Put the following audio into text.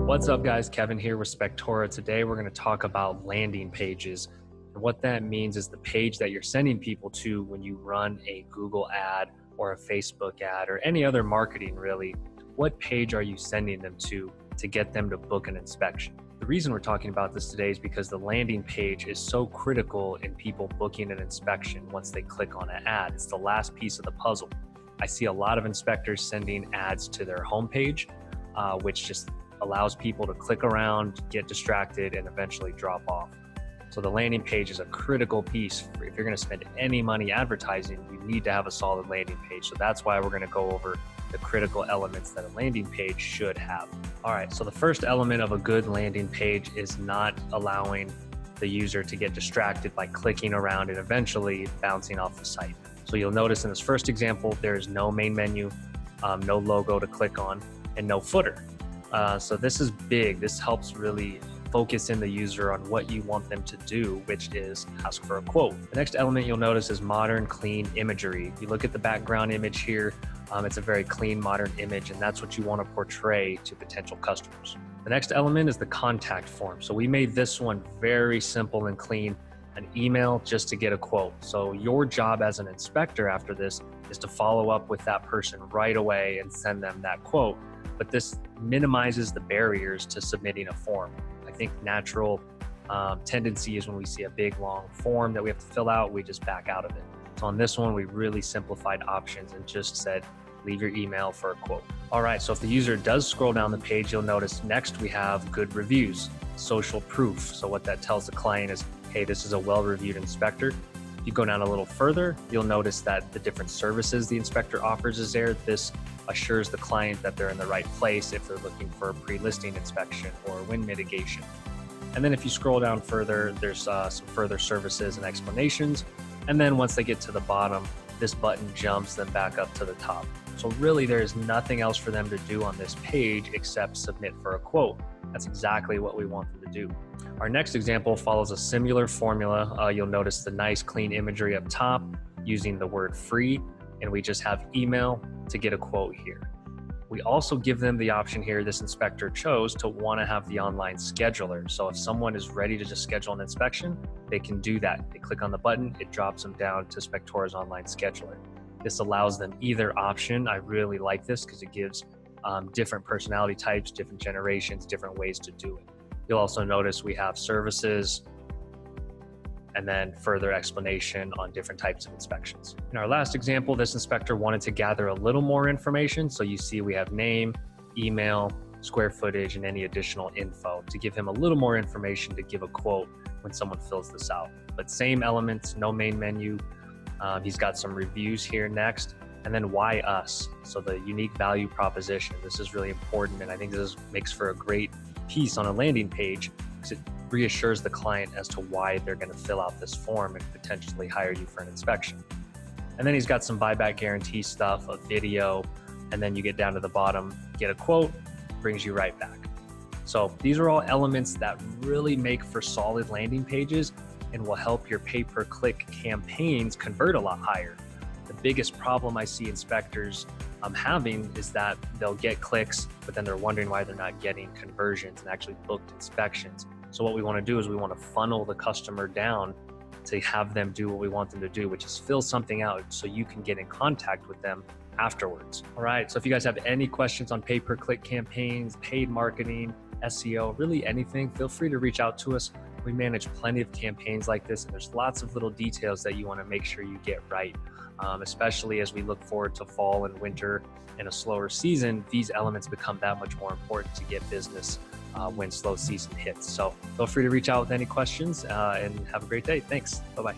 What's up, guys? Kevin here with Spectora. Today we're going to talk about landing pages. And what that means is the page that you're sending people to when you run a Google ad or a Facebook ad or any other marketing, really. What page are you sending them to get them to book an inspection? The reason we're talking about this today is because the landing page is so critical in people booking an inspection once they click on an ad. It's the last piece of the puzzle. I see a lot of inspectors sending ads to their homepage, which just allows people to click around, get distracted, and eventually drop off. So the landing page is a critical piece. If you're going to spend any money advertising, you need to have a solid landing page. So that's why we're going to go over the critical elements that a landing page should have. All right, so the first element of a good landing page is not allowing the user to get distracted by clicking around and eventually bouncing off the site. So you'll notice in this first example, there is no main menu, no logo to click on, and no footer. So this is big. This helps really focus in the user on what you want them to do, which is ask for a quote. The next element you'll notice is modern, clean imagery. You look at the background image here, it's a very clean, modern image, and that's what you want to portray to potential customers. The next element is the contact form. So we made this one very simple and clean, an email just to get a quote. So your job as an inspector after this is to follow up with that person right away and send them that quote. But this minimizes the barriers to submitting a form. I think natural tendency is when we see a big, long form that we have to fill out, we just back out of it. So on this one, we really simplified options and just said, leave your email for a quote. All right, so if the user does scroll down the page, you'll notice next we have good reviews, social proof. So what that tells the client is, hey, this is a well-reviewed inspector. If you go down a little further, you'll notice that the different services the inspector offers is there. This assures the client that they're in the right place if they're looking for a pre-listing inspection or wind mitigation. And then if you scroll down further, there's some further services and explanations. And then once they get to the bottom, this button jumps them back up to the top. So really there's nothing else for them to do on this page except submit for a quote. That's exactly what we want them to do. Our next example follows a similar formula. You'll notice the nice clean imagery up top using the word free, and we just have email to get a quote here. We also give them the option here, this inspector chose to want to have the online scheduler. So if someone is ready to just schedule an inspection, they can do that. They click on the button, it drops them down to Spectora's online scheduler. This allows them either option. I really like this because it gives different personality types, different generations, different ways to do it. You'll also notice we have services and then further explanation on different types of inspections. In our last example, this inspector wanted to gather a little more information. So you see we have name, email, square footage, and any additional info to give him a little more information to give a quote when someone fills this out. But same elements, no main menu. He's got some reviews here next. And then why us? So the unique value proposition. This is really important, and I think this makes for a great piece on a landing page because it reassures the client as to why they're going to fill out this form and potentially hire you for an inspection. And then he's got some buyback guarantee stuff, a video, and then you get down to the bottom, get a quote, brings you right back. So these are all elements that really make for solid landing pages and will help your pay-per-click campaigns convert a lot higher. The biggest problem I see inspectors having is that they'll get clicks, but then they're wondering why they're not getting conversions and actually booked inspections. So what we want to do is we want to funnel the customer down to have them do what we want them to do, which is fill something out so you can get in contact with them afterwards. All right, so if you guys have any questions on pay-per-click campaigns, paid marketing, SEO, really anything, feel free to reach out to us. We manage plenty of campaigns like this, and there's lots of little details that you want to make sure you get right. Especially as we look forward to fall and winter and a slower season, these elements become that much more important to get business when slow season hits. So feel free to reach out with any questions and have a great day. Thanks. Bye-bye.